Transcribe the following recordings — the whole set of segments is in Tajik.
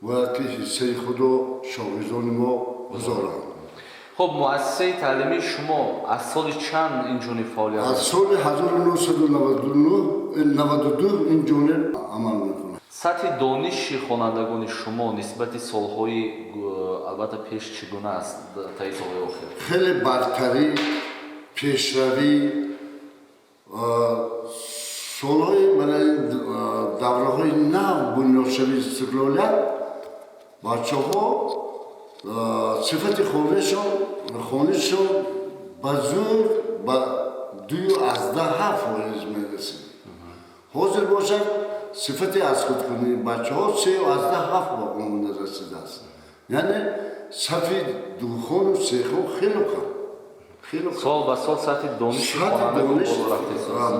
باید که حصه خودو شاگردان ما گذارند. خب مؤسسه تعلیمی شما از سال چند اینجوری فعالیت از سال 1992 اینجوری عمل میکنه. سطح دانش خوانندگان شما نسبت سالهای البته پیش چگونه است تا این سالهای آخر؟ خیلی برتری، پیشروی، سالهای برای دوره‌های نو بنیادشوی استقلالیت بچه ها صفت خانشون به زور به 2.17% میرسید. حاضر باشد صفت از خود کنی بچه ها 3.17% با اون رسیده است. یعنی صفی دوخان و سیخان خیلی کم. سال به سال سطح دانش خوانندگان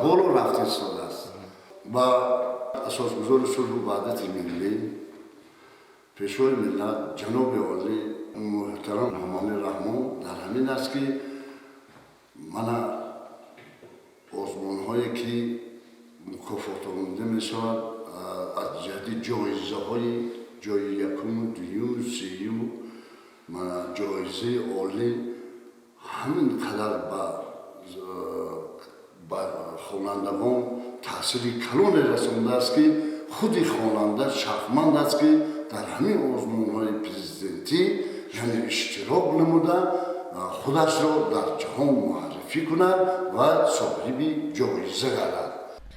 بالا رفته است. و اساسگزار صلح و وحدت ملی پیشوای ملت جناب عالی محترم امان رحمان در همین است که من آزمون‌هایی که مکافات آمده می‌شود از جهت جایزه‌های جای یکم، دوم، سوم من جایزه عالی همین قدر به خوانندگان تاثیر کلان رسانده است که خود خواننده شرفمند است که در همین آزمون‌های پرزیدنتی یعنی اشتراک نموده خودش را در جهان معرفی کند و صاحب جایزه گردد.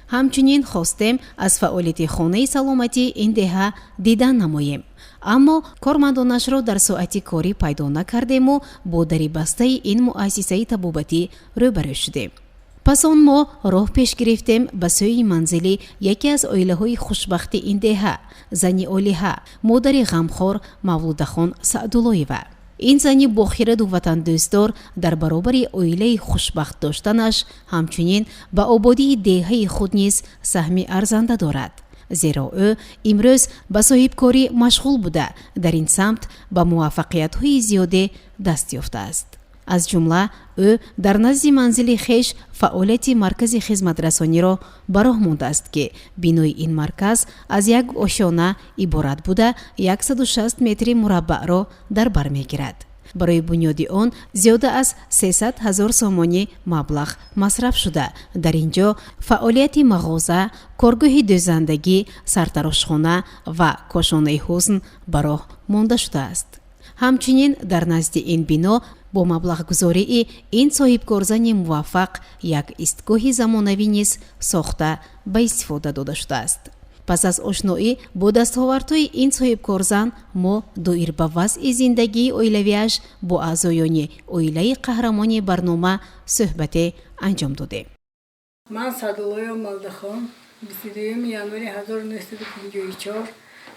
همچنین خواستیم از فعالیت خانه سلامتی این دهه دیدن نماییم. اما کارمندانش را در ساعتی کاری پیدا نکردیم و با دری بسته این مؤسسه طبابتی روبرو شدیم. پس آن ما راه پیش گرفتیم به سوی منزلی یکی از عائله های خوشبخت این دهه، زنی عالیه، مادر غمخوار مولوده خان سعداللهیوه. این زنی با خیرت و وطن دوستدار در برابر عائله خوشبخت داشتنش همچنین به آبادی دهه خود نیز سهمی ارزنده دارد. زیرا او امروز به صاحبکاری مشغول بوده در این سمت به موفقیت های زیاده دست یافته است. از جمله او در نزد منزل خیش فعالیت مرکز خدمت رسانی را براه مانده است که بینای این مرکز از یک آشیانه عبارت بوده 160 متر مربع را در بر میگیرد. برای بنیاد آن زیاده از 300,000 سامانی مبلغ مصرف شده. در اینجا فعالیت مغازه، کارگاه دوزندگی، سرتراشخانه و کاشانه حسن براه مانده شده است. همچنین در نزد این بنا با مبلغ گذاری این صاحبکارزن موفق یک ایستگاه زمانوی نیز ساخته به استفاده داده شده است. پس از آشنایی با دستاوردهای این صاحبکارزن ما دایر به وضع زندگی عائلویش با اعضایان عائله قهرمان برنامه صحبت انجام دادیم. من سعدالله مولوده خان 22 январи 1954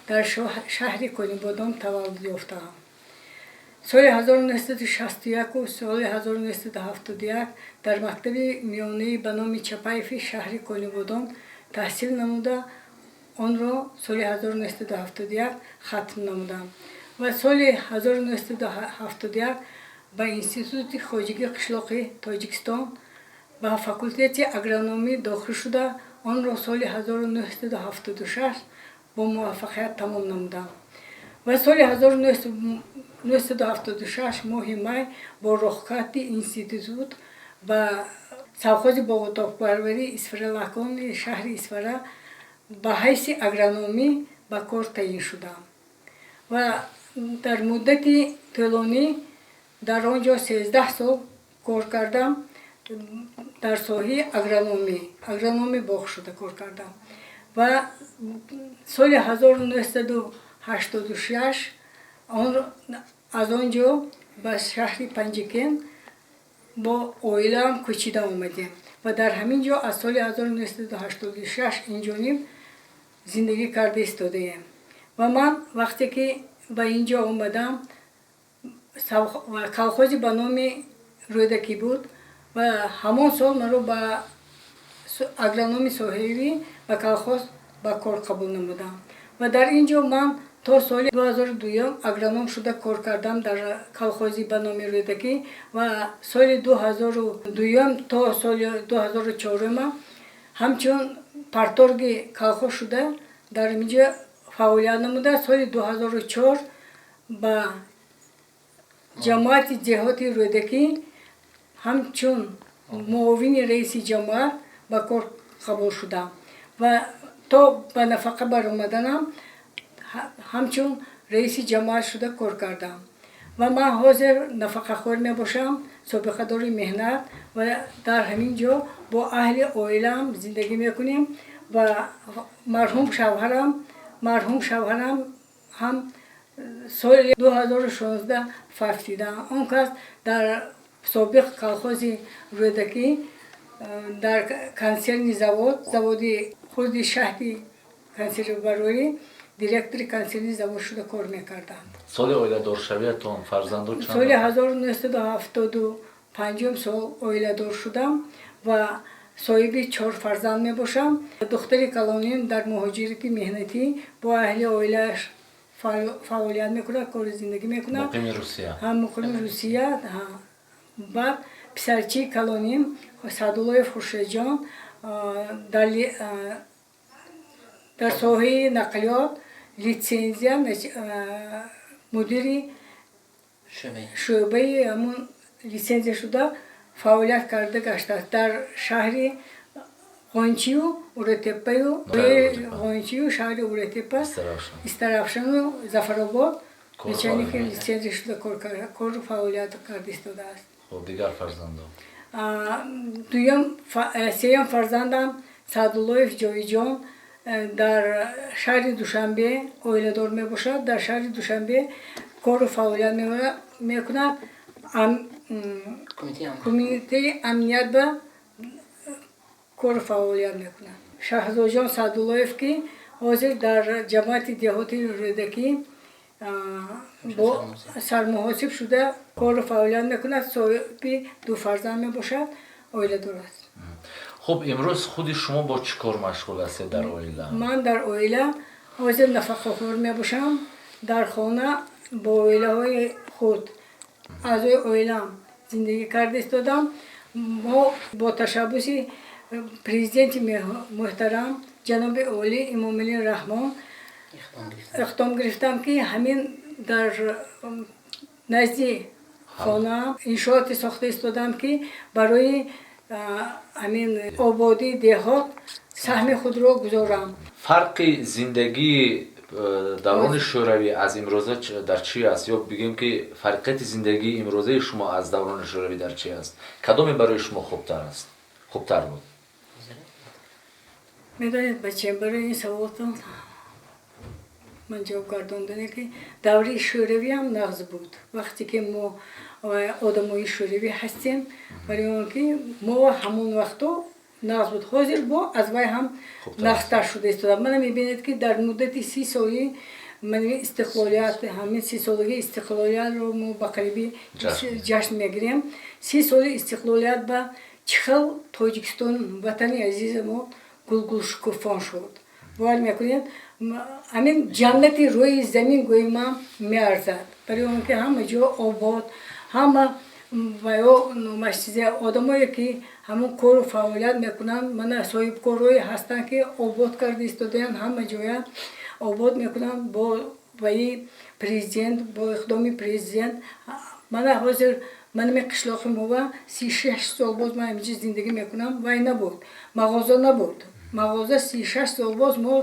در شهر کنیبادان تولد یافتم. سال 1961 و سال 1971 در مکتب میانه به نام چپایف شهر کنیبادان تحصیل نموده آن را سال 1971 ختم نمودم و سال 1971 به انستیتوت خواجگی قشلاق تاجیکستان به فاکولته اگرونومی داخل شده آن را سال 1976 با موفقیت تمام نمودم و سال 1976 ماه مای با رخکت انستیتوت و سوخاز باغ پروری اسفرالکان شهر اسفره به حیث اگرونومی به کار تعیین شدم و در مدت طولانی در آنجا 13 سال کار کردم. در ساحه اگرونومی باغ شده کار کردم و سال 1986 از آنجا به شهر پنجکن با عائله‌ام کوچیده آمدیم و در همین جا از سال 1986 اینجانیم زندگی کرده ایستاده‌ایم و من وقتی که به اینجا آمدم کالخوزی به نام رودکی بود و همان سال من رو به اگرونومی ساحلی و کالخوز به کار قبول نمودم و در اینجا من تا سال 2002 اگرونوم شده کار کردم در کالخوزی به نام رودکی و سال 2002 تا سال 2004 همچون پارتورگ کالخوز شده در اینجا фаъолият намуда. Соли 2004 ба ҷамоати деҳоти рӯдакӣ ҳамчун муовини раиси ҷамоат ба кор қабул шудам ва то ба нафақа баромаданам ҳамчун раиси ҷамоат шуда кор кардам ва ман ҳозир нафақахор мебошам, собиқадори меҳнат ва дар ҳамин ҷо бо аҳли оилаам зиндагӣ мекунем ва марҳум шавҳарам ҳам соли 2016 фавт диданд. Он кас дар собиқ колхози рӯдакӣ дар консервни заводи худи шаҳри консервбарорӣ директори консервни завод шуда кор мекарданд. соли оиладоршавиятон фарзанду чанд? соли 1975 сол оиладор шудам ва соҳиби 4 фарзанд мебошам. Духтари калоним дар муҳоҷирати меҳнатӣ бо аҳли оилааш фаъолият мекунад, кори зиндагӣ мекунад. муқими Русия. Муқими Русия. Баъд писарчии калоним Саъдуллоев Хуршедҷон дар соҳаи нақлиёт литсензия мудири шӯъбаи ҳамун литсензия шуда фаъолият карда гаштааст дар шаҳри Ғончию, Уротеппаю, Ғончию, шаҳри Уротеппа, Истаравшану Зафаробод начальники литсензия шуда кор фаъолият карда истодааст. дигар фарзандон? Сеюм фарзандам Саъдуллоев Ҷовидҷон дар шаҳри Душанбе оиладор мебошад. Дар шаҳри Душанбе кору фаъолият мекунад. Кумитаи амният ба кору фаъолият мекунад. Шаҳзодҷон Саъдуллоев ки ҳозир дар ҷамоати деҳоти рӯдакӣ бо сармуҳосиб шуда кору фаъолият мекунад. соҳиби 2 фарзанд мебошад, оиладор аст. хуб, имрӯз худи шумо бо чӣ кор машғул ҳастед дар оила? Ман дар оила ҳозир нафақахор мебошам. Дар хона бо оилаҳои худ, аъзои оилаам зиндагӣ карда истодам. Мо бо ташаббуси президенти муҳтарам ҷаноби Олӣ Эмомалӣ Раҳмон иқдом гирифтам ки ҳамин дар назди хонаам иншооте сохта истодам ки барои ҳамин ободии деҳот саҳми худро гузорам. фарқи зиндагии даврони шӯравӣ аз имрӯза дар чӣ аст? ё бигем ки фарқияти зиндагии имрӯзаи шумо аз даврони шӯравӣ дар чӣ аст? кадоме барои шумо хубтар буд? медонед бачаем, барои ин саволтон ман ҷавоб гардондане ки даври шӯравӣ ҳам нағз буд. вақте ки мо одамои шӯравӣ ҳастем, барои он ки мо ҳамон вақто нағз буд. ҳозир бо аз вай ҳам нағзтар шуда истодам. мана мебинед ки дар муддати 30 соли мани истиқлолият, ҳамин 30 солаги истиқлолиятро мо ба қарибӣ ҷашн мегирем. 30 соли истиқлолият ба чӣ хел Тоҷикистон, ватани азизи мо гулгулшукуфон шуд. бовар мекунед, ҳамин ҷаннати рӯи замин гӯи ман меарзад. барои он ки ҳама ҷо обод, ҳама одамое ки ҳамон кору фаъолият мекунанд, мана соҳибкорҳое ҳастанд ки обод карда истодаанд, ҳама ҷоя обод мекунанд бо ваи президент, бо иқдоми президент. мана ҳозир манами қишлоқи мова 36 сол боз ман ҳаминҷо зиндагӣ мекунам. вай набуд, мағоза набуд. мағоза 36 сол боз мо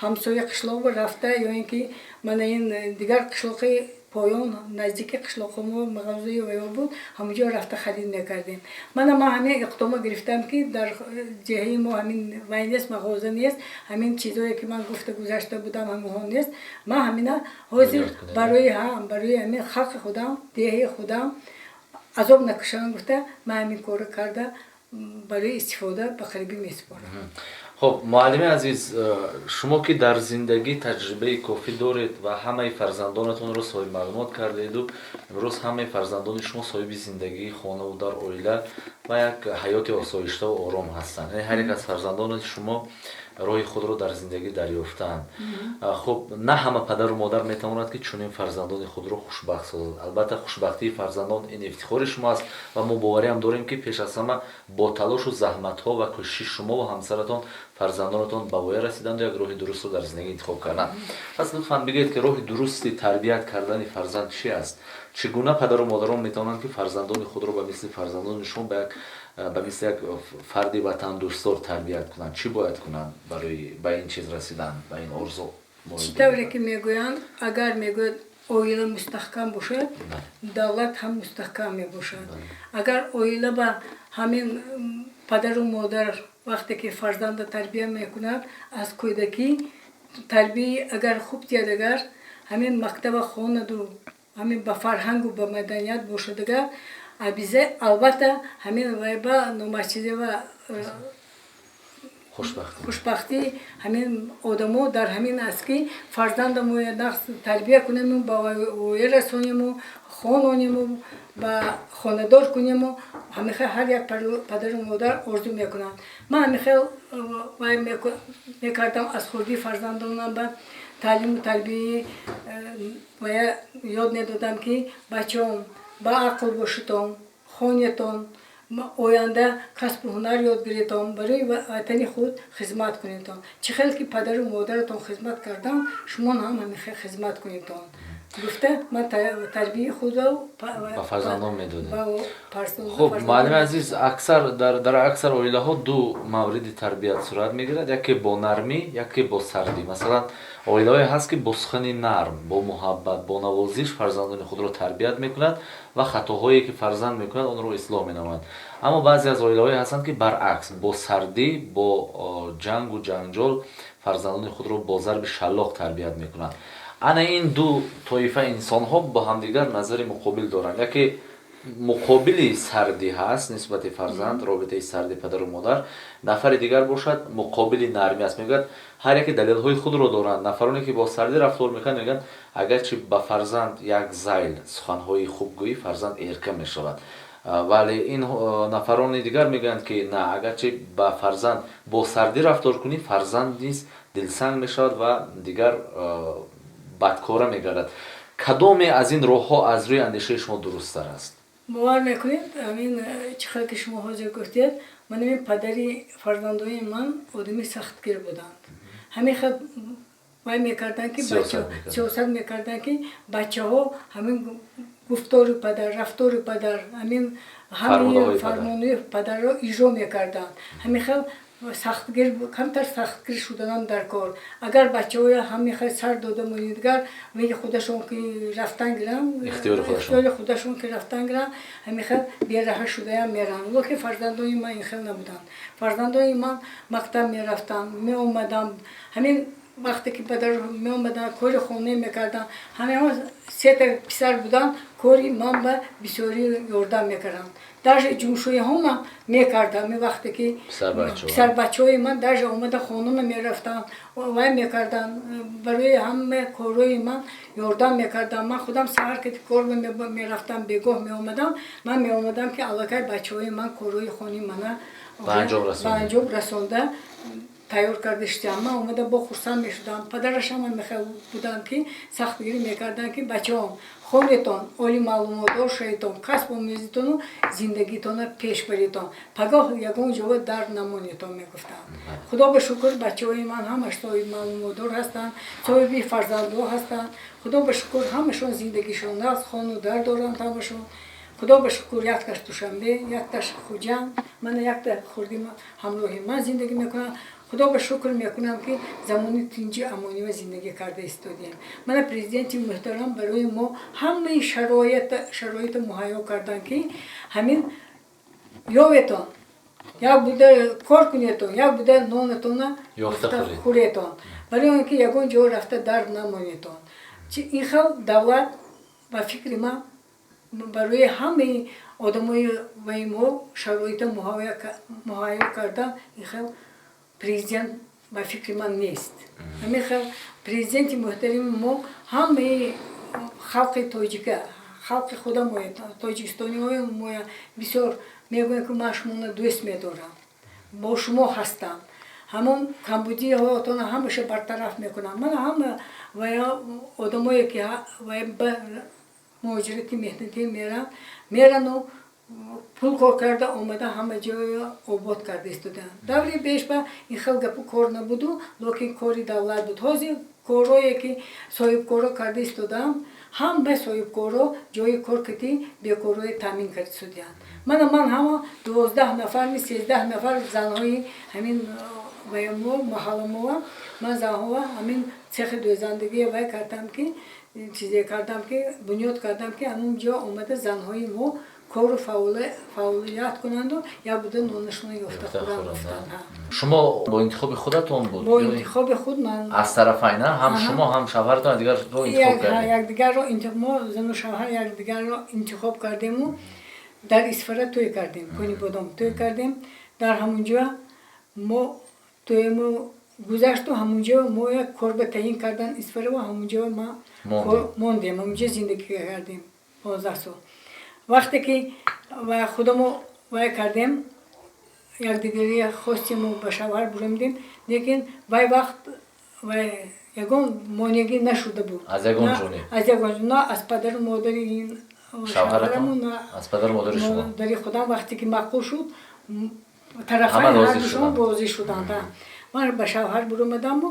ҳамсои қишлоқ рафта ё ин ки мана ин дигар қишлоқи поён наздики қишлоқи мо мағозаи ваё буд, ҳамонҷо рафта харид мекардем. ман ҳамин иқдома гирифтам ки дар ҷиҳаи мо ҳамин вай нест, мағоза нест, ҳамин чизое ки ман гуфта гузашта будам ҳамиҳо нест. ман ҳамина ҳозир барои ҳамин халқи худам, деҳаи худам азоб накушам гуфта ман ҳамин корро карда барои истифода ба қарибӣ месупорам. хуб, муаллими азиз, шумо ки дар зиндагӣ таҷрибаи кофӣ доред ва ҳамаи фарзандонатонро соҳиби маълумот кардеду имрӯз ҳамаи фарзандони шумо соҳиби зиндагии хонаву дар оила ва як ҳаёти осоиштаву ором ҳастанд. ҳар як аз фарзандони шумо роҳи худро дар зиндагӣ дарёфтанд. хуб на ҳама падару модар метавонад ки чунин фарзандони худро хушбахт созад. албатта хушбахтии фарзандон ин ифтихори шумо аст ва мо бовариам дорем ки пеш аз ҳама бо талошу заҳматҳо ва кӯшиши шумо ва ҳамсаратон фарзандонатон ба воя расиданду як роҳи дурустро дар зиндагӣ интихоб карданд. пас лутфан бигӯед ки роҳи дурусти тарбият кардани фарзанд чӣ аст? чӣ гуна падару модарон метавонанд ки фарзандони худро ба мисли фарзандони шумо ба мисли як фарди ватандӯстдор тарбият кунанд? чӣ бояд кунанд барои ба ин чиз расидан, ба ин орзу? чӣ тавре ки мегӯянд, агар мегӯяд оила мустаҳкам бошад, давлат ҳам мустаҳкам мебошад. агар оила ба ҳамин падару модар вақте ки фарзанда тарбия мекунад, аз кӯдакӣ тарбияи агар хуб диядагар, ҳамин мактаба хонаду ҳамин ба фарҳангу ба маданият бошадагар, абизе албатта ҳамин вай ба номачизе ва хушбахтӣ ҳамин одамо дар ҳамин аст ки фарзандаму нақс тарбия кунему, ба воя расонему, хононему, ба хонадор кунему. ҳамихел ҳар як падару модар орзу мекунанд. ман ҳамихел вай мекардам аз хурдии фарзандонам ба таълиму тарбияи вая ёд медодам ки бачаҳом ба ақл бошитон, хонетон, оянда касбу ҳунар ёд гиритон, барои ватани худ хизмат кунитон. чӣ хел ки падару модаратон хизмат карданд, шумо ҳам ҳамихел хизмат кунитон. гуфта ман тарбияи худро ба фарзандон медодем. хуб муаллими азиз, дар аксар оилаҳо ду мавриди тарбият сурат мегирад, яке бо нармӣ, яке бо сардӣ. масалан оилаҳое ҳаст ки бо сухани нарм, бо муҳаббат, бо навозиш фарзандони худро тарбият мекунад ва хатоҳое ки фарзанд мекунад онро ислоҳ менамоянд. аммо баъзе аз оилаҳое ҳастанд ки баръакс, бо сардӣ, бо ҷангу ҷанҷол фарзандони худро бо зарби шаллоқ тарбият мекунанд. ана ин ду тоифа инсонҳо ба ҳамдигар назари муқобил доранд. яке муқобили сардӣ ҳаст нисбати фарзанд, робитаи сарди падару модар. нафари дигар бошад муқобили нармӣ аст. мегӯяд ҳар яке далелҳои худро доранд. нафароне ки бо сардӣ рафтор мекунанд мегӯянд агарчи ба фарзанд як зайл суханҳои хуб гӯӣ, фарзанд эрка мешавад. вале ин нафарони дигар мегӯянд ки на, агарчи ба фарзанд бо сардӣ рафтор кунӣ, фарзанд низ дилсанг мешавад ва дигар бадкора мегардад. кадоме аз ин роҳҳо аз рӯи андешаи шумо дурусттар аст? бовар мекунед ҳамин чӣ хел ки шумо ҳозир гуфтед, манами падари фарзандони ман одами сахтгир буданд. ҳамин хел вай мекарданд ки сиёсат мекарданд ки бачаҳо ҳамин гуфтори падар, рафтори падар, ҳамин ҳамин фармонои падарро иҷро мекарданд. ҳамин хел камтар сахтгир шуданам дар кор. агар бачаҳоя ҳамин хел сар дода монидгар веги худашон ки рафтан гиранд, ихтиёри худашон ки рафтан гиранд, ҳамин хел бераҳа шудаям меранд. локи фарзандони ман ин хел набуданд. фарзандони ман мактаб мерафтанд, меомаданд. ҳамин вақте ки падар меомаданд кори хона мекарданд, ҳамаҳо сета писар буданд, кори ман ба бисёрӣ ёрдам мекарданд. даже ҷумшӯиҳоам мекардам. вақте ки писарбачаҳои ман даже омада хонама мерафтанд, вай мекарданд, барои ҳама корҳои ман ёрдам мекардам. ман худам саҳар ки кор мерафтам, бегоҳ меомадам, ман меомадам ки аллакай бачаҳои ман корҳои хони мана ба анҷом расонда тайёр карда шудам. ман омада бо хурсанд мешудам. падарашам мехел буданд ки сахтгирӣ мекарданд ки бачаҳом хонетон, оли маълумотдор шаведон, касб омӯзитону зиндагитона пеш баритон, пагоҳ ягон ҷоа дард намонетон мегуфтанд. худо ба шукр бачаҳои ман ҳамаш соҳиби маълумотдор ҳастанд, соҳиби фарзандҳо ҳастанд. худо ба шукр ҳамашон зиндагишон аст, хону дар доранд ҳамашон. худо ба шукр якташ душанбе, якташ хуҷанд, мана якта хурди ҳамроҳи ман зиндагӣ мекунанд. худо ба шукр мекунам ки замони тинҷи амонива зиндагӣ карда истодем. мана президенти муҳтарам барои мо ҳамаи шароита муҳайё карданд ки ҳамин ёветон, як буда кор кунетон, як буда нонатона хӯретон, барои он ки ягон ҷо рафта дард намонетон. ин хел давлат ба фикри ман барои ҳамаи одамои ваи мо шароита муҳайё карда, ин хел президент ба фикри ман нест. ҳамин хел президенти муҳтарими мо ҳамаи халқи тоҷика, халқи худа моя, тоҷикистониҳои моя бисёр мегӯянд ки ман шуморо дӯст медорам, бо шумо ҳастам. ҳамон камбудиятона ҳамаша бартараф мекунам. Ман ҳама вая одамое ки вая ба муҳоҷирати меҳнатӣ мерану пул кор карда омада ҳама ҷоя обод карда истодаанд. Даври беш ба ин хел гапу кор набуду, локин кори давлат буд. Ҳозир корое ки соҳибкоро карда истодаанд, ҳама соҳибкоро ҷои кор кати бекорое таъмин карда истодаанд. Ман ҳама 12 нафарми 13 нафар занҳои ҳамин маҳалламова, ман занҳова ҳамин цехи дӯзандагие вай кардам ки чизе кардам ки бунёд кардам ки ҳамон ҷо омада занҳои мо кору фаъолият кунанду як буда нонашона ёфта хӯранд. шумо бо интихоби худатон буд? Бо интихоби худ ман аз тарафайна ҳам шумо ҳам шавҳартон якдигарро интихоб кардед? Якдигарро мо зану шавҳар якдигарро интихоб кардему дар Исфара тӯй кардем, куни бодом тӯй кардем. Дар ҳамунҷо мо тӯймо гузашту ҳамунҷо мо як корба таъин кардан Исфара ва ҳамунҷо ма мондем, ҳамунҷо зиндагӣ кардем 15 сол. Вақте ки худамо вай кардем, якдигари хостему ба шавҳар буромдем, лекин вай вақт ягон монегӣ нашуда буд. Аз ягон ҷониб? Аз ягон ҷониб, на аз падару модари шавҳараму, на аз падару модари шумо. Модари худам вақте ки маъқул шуд, тарафаи ҳардушон розӣ шуданд. Ман ба шавҳар буромадаму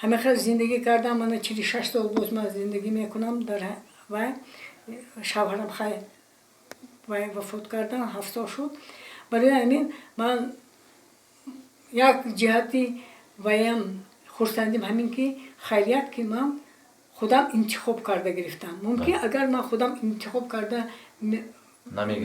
ҳамехел зиндагӣ кардам. Мана 46 сол боз ман зиндагӣ мекунам дар вай. Шавҳарам хай вай вафот кардан, 7 сол шуд. Барои ҳамин ман як ҷиҳати ваям хурсандим ҳамин ки хайрият ки ман худам интихоб карда гирифтам. Мумкин агар ман худам интихоб карда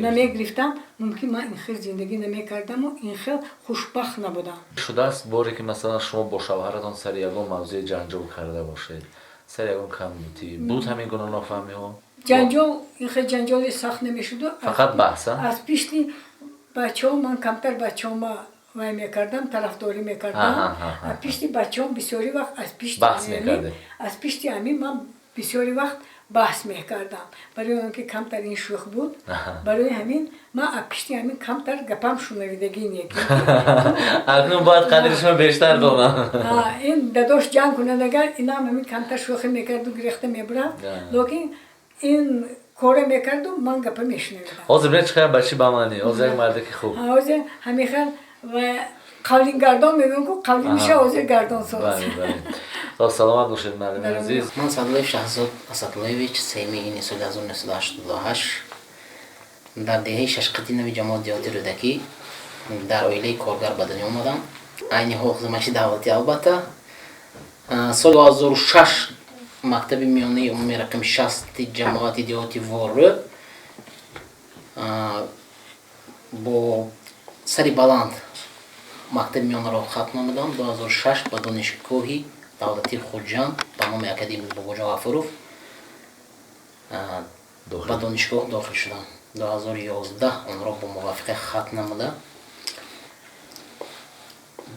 намегирифтам, мумкин ман ин хел зиндагӣ намекардаму ин хел хушбахт набудам. Шудааст боре ки масалан шумо бо шавҳаратон сари ягон мавзӯи ҷанҷол карда бошед, сари ягон камбутӣ буд ҳамин гуна нофаҳмиҳо? Ҷанҷол ин хел ҷанҷоли сахт намешуду. Фақат баҳса? Аз пишти бачаҳо ман камтар бачаҳома вай мекардам, тарафдорӣ мекардам. Аз пишти бачаҳом бисёри вақт аз пишти ҳамин ман бисёри вақт баҳс мекардам. Барои он ки камтар ин шӯх буд, барои ҳамин ман аз пишти ҳамин камтар гапам шунавидагӣ мекардам. Акнун бояд қадришро бештар донам. Ин дадош ҷанг кунадагар инам ҳамин камтар шӯхӣ мекарду гирехта мебурам, локин ин коре мекарду ман гапа мешунавидам. Ҳозир бинед чӣ қадар бачи ба манӣ, ҳозир як мардаки хуб. Ҳозир ҳамин хел қавлингардон мегӯям ку қавлиниша ҳозир гардонсоз. Саломат бошед маълими азиз. Ман Садуллоев Шаҳзод Асадуллоевич, 3 соли 1988 дар деҳаи Шашқати нави ҷамоати диёти Рӯдакӣ дар оилаи коргар ба дунё омадам. Айни ҳол хизматчии давлатӣ албатта. Соли 2006 мактаби миёнаи умумии рақами 60 ҷамоати диёти Ворӯ бо сари баланд мактаби миёнаро хатм намудам. 2006 ба донишгоҳи давлати Хуҷанд ба номи Академияи Бобоҷон Ғафуров ба донишгоҳ дохил шудам. 2011 онро бо муваффиқият хатм намуда,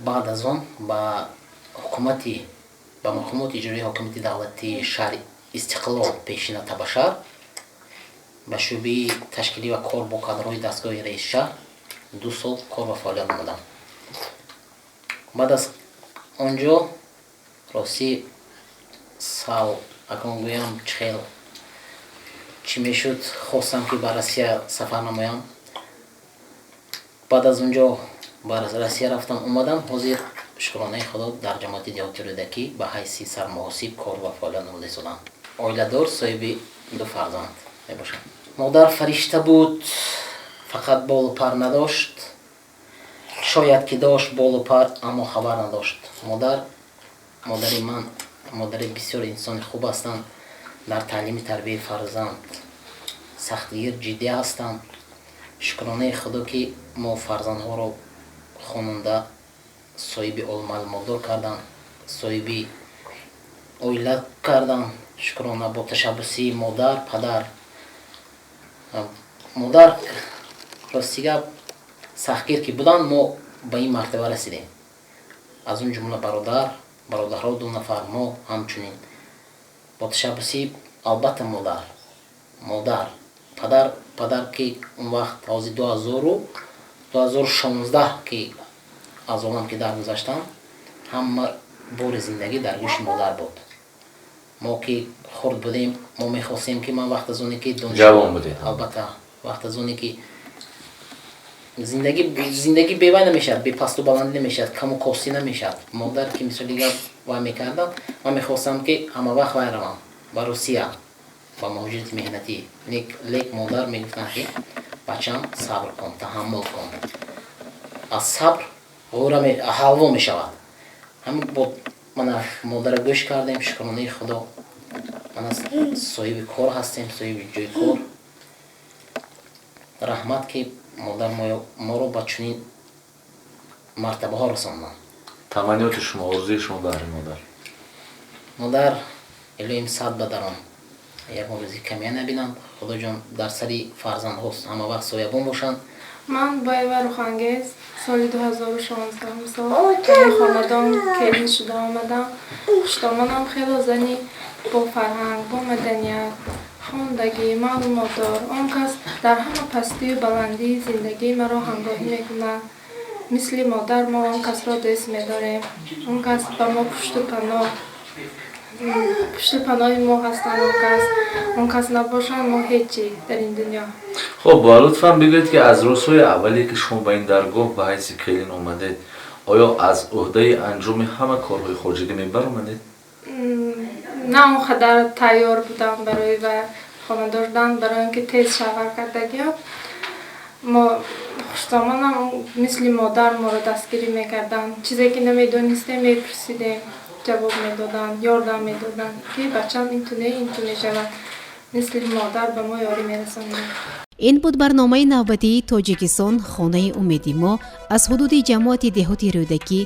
баъд аз он ба мақомоти иҷроии ҳокимияти давлатии шаҳри Истиқлол пешина Табашар ба шӯъбаи ташкилӣ ва кор бо кадрҳои дастгоҳи раиси шаҳр 2 сол кор ва фаъолият намудам. баъд аз онҷо рости сал акун гӯям чӣ мешуд, хостам ки ба Россия сафар намоям. Баъд аз онҷо ба Россия рафтам, омадам. Ҳозир шукронаи Худо дар ҷамоати диёти Рӯдакӣ ба ҳайси сармуҳосиб кор ва фаъолият намуда истодам. Оиладор, соҳиби 2 фарзанд мебошам. Модар фаришта буд, фақат болу пар надошт. Шояд ки дошт болу пар, аммо хабар надошт. Модари ман модари бисёр инсони хуб ҳастанд. Дар таълими тарбияи фарзанд сахтгир, ҷиддӣ ҳастанд. Шукронаи Худо ки мо фарзандҳоро хонанда соҳиби олмаълумотдор карданд, соҳиби оила карданд. Шукрона бо ташаббуси модар, падар. Модар рости гап сахтгир ки буданд, мо ба ин мартаба расидем. Аз он ҷумла бародарҳо 2 нафар, мо ҳамчунин бо ташаббуси албатта модар, падар ки он вақт ҳозир 2016 ки аз олам ки даргузаштам, ҳама бори зиндагӣ дар гӯши модар буд. Мо ки хурд будем, мо мехостем ки ман вақт аз оне ки ҷавон будед. албатта вақт аз оне ки зиндагӣ бевай намешад, бепасту баланд намешад, каму кости намешад. Модар ки мисоли гап вай мекардам, ман мехостам ки ҳама вақт вай равам ба Русия ба муҳоҷирати меҳнатӣ. Лек модар мегуфтанд ки бачам сабр кун, таҳаммул кун. аз сабр ҳалво мешавад. Ҳамин бо мана модара гӯш кардем, шукронаи худо. Мана соҳиби кор ҳастем, соҳиби ҷойи кор. раҳмат ки модар моро ба чунин мартабаҳо расонданд. таманниёти шумо, орзуи шумо баҳри модар? модар илоҳим сад ба дарон ягон рӯзи камия набинанд. худоҷон дар сари фарзандҳост ҳама вақт соябон бошанд. من با ایوه روخانگیز سال 2016 سال توی خاندان کلین شده آمدم. خوشتامانم خیلی زنی با فرهنگ، با مدنیت، خواندگی، معلومات دار. آن کس در همه پستی و بلندی زندگی مرا همراهی میکنه. مثل مادر ما آن کس را دوست می‌داریم. آن کس به ما پشت پناه ما هستند. آن کس نباشند ما هیچی در این دنیا. خب لطفا بگویید که از روزهای اولی که شما به این درگاه به حیث کلین اومدید آیا از عهده انجام همه کارهای خارجی میبر اومدید؟ نه اونقدر تیار بودم برای و خانه داشتن برای اینکه تیز شوهر کردگیم. ما خوشتامانم مثل مادر ما رو دستگیری میکردن. چیزی که نمیدونستیم میپرسیدیم، جواب میدادن، یاردم میدادن که بچم اینتونه شود. مثل مادر به ما یاری میرسوندن. ин буд барномаи навбатии тоҷикистон хонаи умеди мо аз ҳудуди ҷамоати деҳоти рӯдакӣ